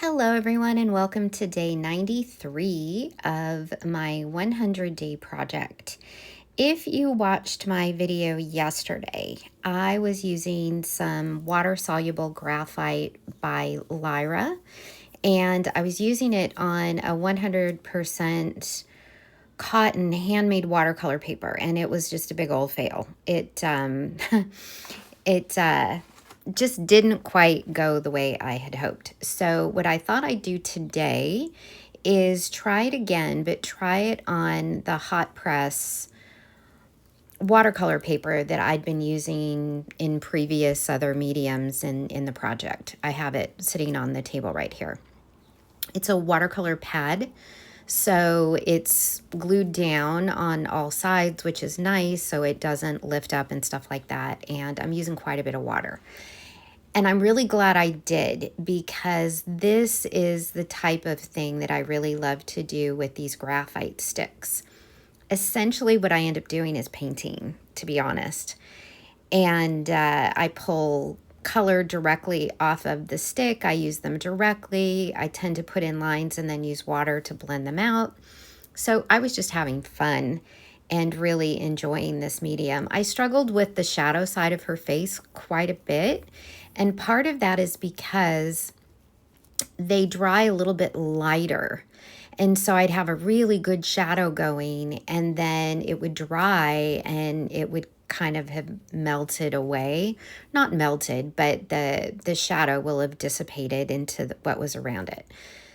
Hello everyone and welcome to day 93 of my 100-day project. If you watched my video yesterday, I was using some water-soluble graphite by Lyra, and I was using it on a 100% cotton handmade watercolor paper, and it was just a big old fail. It just didn't quite go the way I had hoped. So what I thought I'd do today is try it again, but try it on the hot press watercolor paper that I'd been using in previous other mediums in the project. I have it sitting on the table right here. It's a watercolor pad, so it's glued down on all sides, which is nice, so it doesn't lift up and stuff like that. And I'm using quite a bit of water. And I'm really glad I did, because this is the type of thing that I really love to do with these graphite sticks. Essentially, what I end up doing is painting, to be honest. And I pull color directly off of the stick. I use them directly. I tend to put in lines and then use water to blend them out. So I was just having fun and really enjoying this medium. I struggled with the shadow side of her face quite a bit. And part of that is because they dry a little bit lighter. And so I'd have a really good shadow going, and then it would dry and it would kind of have melted away. Not melted, but the shadow will have dissipated into what was around it.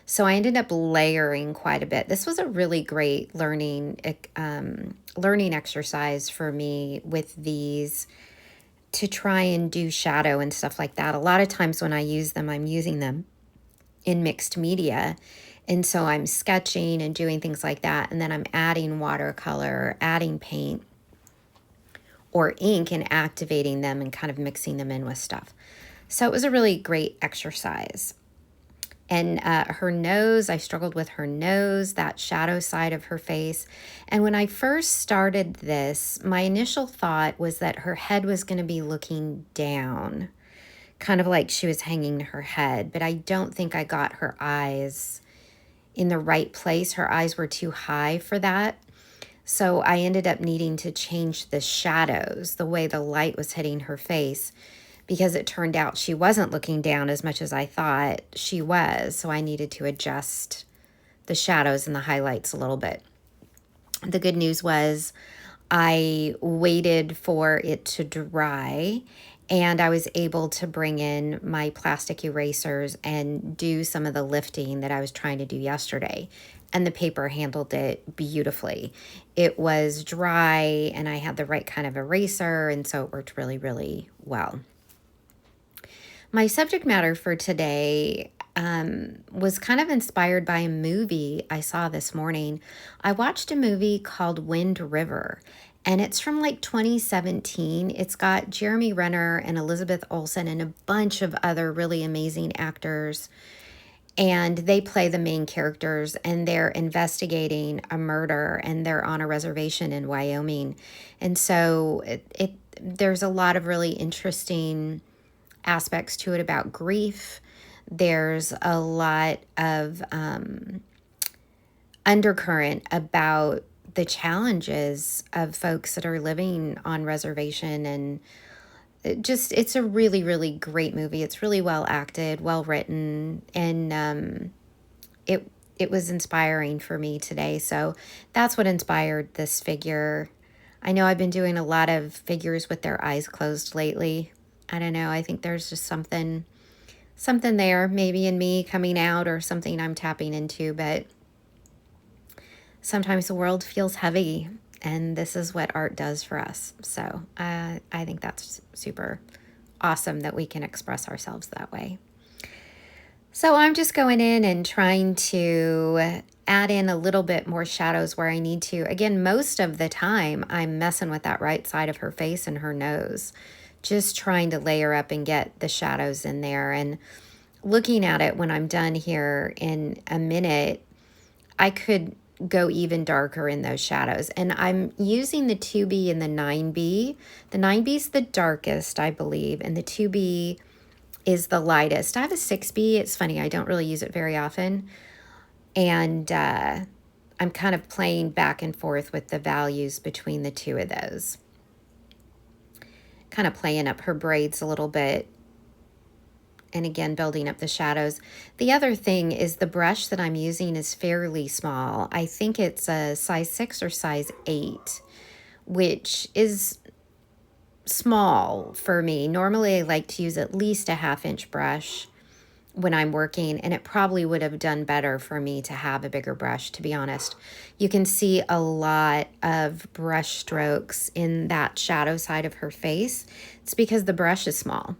So I ended up layering quite a bit. This was a really great learning exercise for me with these, to try and do shadow and stuff like that. A lot of times when I use them, I'm using them in mixed media. And so I'm sketching and doing things like that. And then I'm adding watercolor, adding paint or ink and activating them and kind of mixing them in with stuff. So it was a really great exercise. And her nose, I struggled with her nose, that shadow side of her face. And when I first started this, my initial thought was that her head was going to be looking down, kind of like she was hanging her head. But I don't think I got her eyes in the right place. Her eyes were too high for that. So I ended up needing to change the shadows, the way the light was hitting her face, because it turned out she wasn't looking down as much as I thought she was. So I needed to adjust the shadows and the highlights a little bit. The good news was I waited for it to dry, and I was able to bring in my plastic erasers and do some of the lifting that I was trying to do yesterday. And the paper handled it beautifully. It was dry and I had the right kind of eraser, and so it worked really, really well. My subject matter for today was kind of inspired by a movie I saw this morning. I watched a movie called Wind River, and it's from like 2017. It's got Jeremy Renner and Elizabeth Olsen and a bunch of other really amazing actors. And they play the main characters, and they're investigating a murder, and they're on a reservation in Wyoming. And so there's a lot of really interesting aspects to it about grief. There's a lot of undercurrent about the challenges of folks that are living on reservation, and it's a really, really great movie. It's really well acted, well written, and it was inspiring for me today. So that's what inspired this figure. I know I've been doing a lot of figures with their eyes closed lately. I don't know. I think there's just something there, maybe in me coming out, or something I'm tapping into. But sometimes the world feels heavy, and this is what art does for us. So I think that's super awesome that we can express ourselves that way. So I'm just going in and trying to add in a little bit more shadows where I need to. Again, most of the time I'm messing with that right side of her face and her nose, just trying to layer up and get the shadows in there. And looking at it when I'm done here in a minute, I could go even darker in those shadows. And I'm using the 2B and the 9B. The 9B is the darkest, I believe, and the 2B is the lightest. I have a 6B. It's funny, I don't really use it very often. And I'm kind of playing back and forth with the values between the two of those. Kind of playing up her braids a little bit. And again, building up the shadows. The other thing is the brush that I'm using is fairly small. I think it's a size 6 or size 8, which is small for me. Normally I like to use at least a 1/2 inch brush when I'm working, and it probably would have done better for me to have a bigger brush, to be honest. You can see a lot of brush strokes in that shadow side of her face. It's because the brush is small.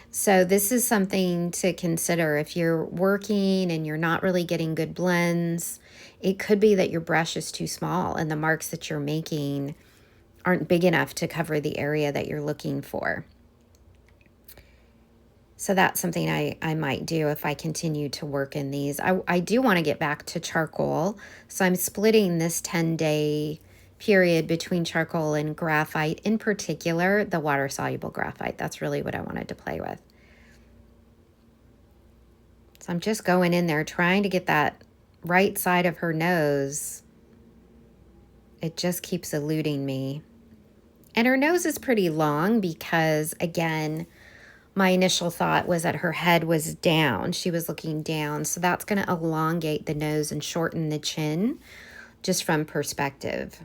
So this is something to consider if you're working and you're not really getting good blends. It could be that your brush is too small and the marks that you're making aren't big enough to cover the area that you're looking for. So that's something I might do if I continue to work in these. I do want to get back to charcoal. So I'm splitting this 10-day period between charcoal and graphite, in particular, the water-soluble graphite. That's really what I wanted to play with. So I'm just going in there trying to get that right side of her nose. It just keeps eluding me. And her nose is pretty long because, again, my initial thought was that her head was down. She was looking down. So that's going to elongate the nose and shorten the chin just from perspective.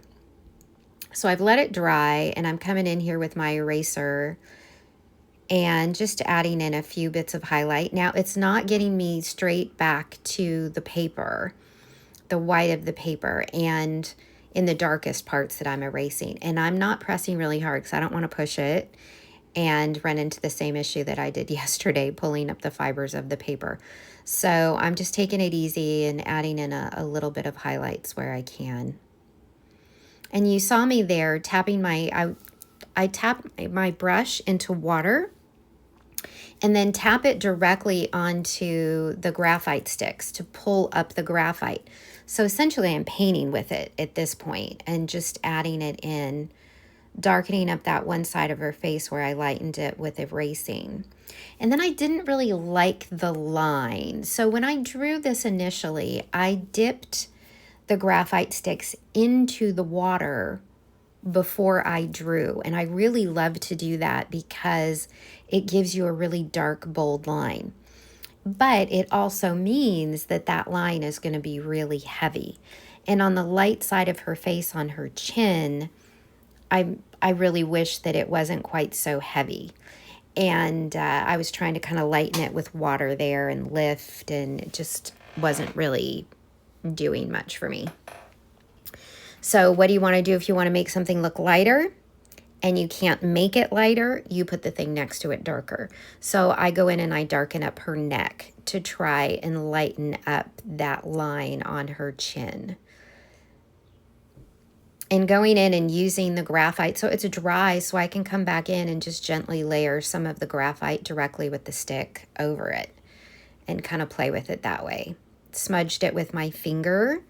So I've let it dry, and I'm coming in here with my eraser and just adding in a few bits of highlight. Now, it's not getting me straight back to the paper, the white of the paper, and in the darkest parts that I'm erasing. And I'm not pressing really hard because I don't want to push it and run into the same issue that I did yesterday, pulling up the fibers of the paper. So I'm just taking it easy and adding in a little bit of highlights where I can. And you saw me there tapping I tap my brush into water and then tap it directly onto the graphite sticks to pull up the graphite. So essentially I'm painting with it at this point and just adding it in, darkening up that one side of her face where I lightened it with erasing. And then I didn't really like the line. So when I drew this initially, I dipped the graphite sticks into the water before I drew. And I really love to do that because it gives you a really dark, bold line. But it also means that that line is going to be really heavy. And on the light side of her face, on her chin, I really wish that it wasn't quite so heavy. And I was trying to kind of lighten it with water there and lift, and it just wasn't really doing much for me. So what do you want to do if you want to make something look lighter and you can't make it lighter? You put the thing next to it darker. So I go in and I darken up her neck to try and lighten up that line on her chin. And going in and using the graphite, so it's dry, so I can come back in and just gently layer some of the graphite directly with the stick over it and kind of play with it that way. Smudged it with my finger.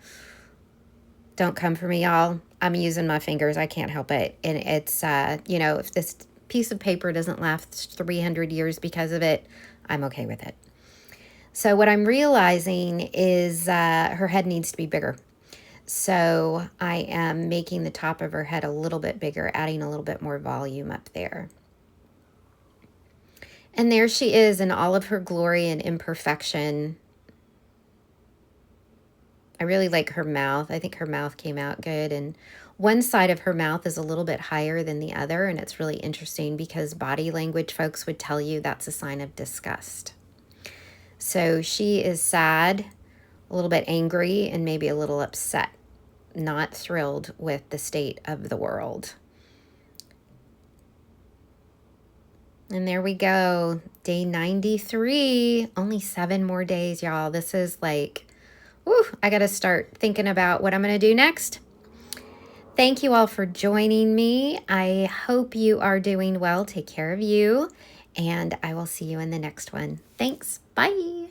Don't come for me, y'all. I'm using my fingers. I can't help it. And it's, you know, if this piece of paper doesn't last 300 years because of it, I'm okay with it. So what I'm realizing is her head needs to be bigger. So I am making the top of her head a little bit bigger, adding a little bit more volume up there. And there she is in all of her glory and imperfection. I really like her mouth. I think her mouth came out good. And one side of her mouth is a little bit higher than the other. And it's really interesting because body language folks would tell you that's a sign of disgust. So she is sad, a little bit angry, and maybe a little upset, not thrilled with the state of the world. And there we go, day 93, only 7 more days, y'all. This is like, whew, I got to start thinking about what I'm going to do next. Thank you all for joining me. I hope you are doing well. Take care of you, and I will see you in the next one. Thanks. Bye.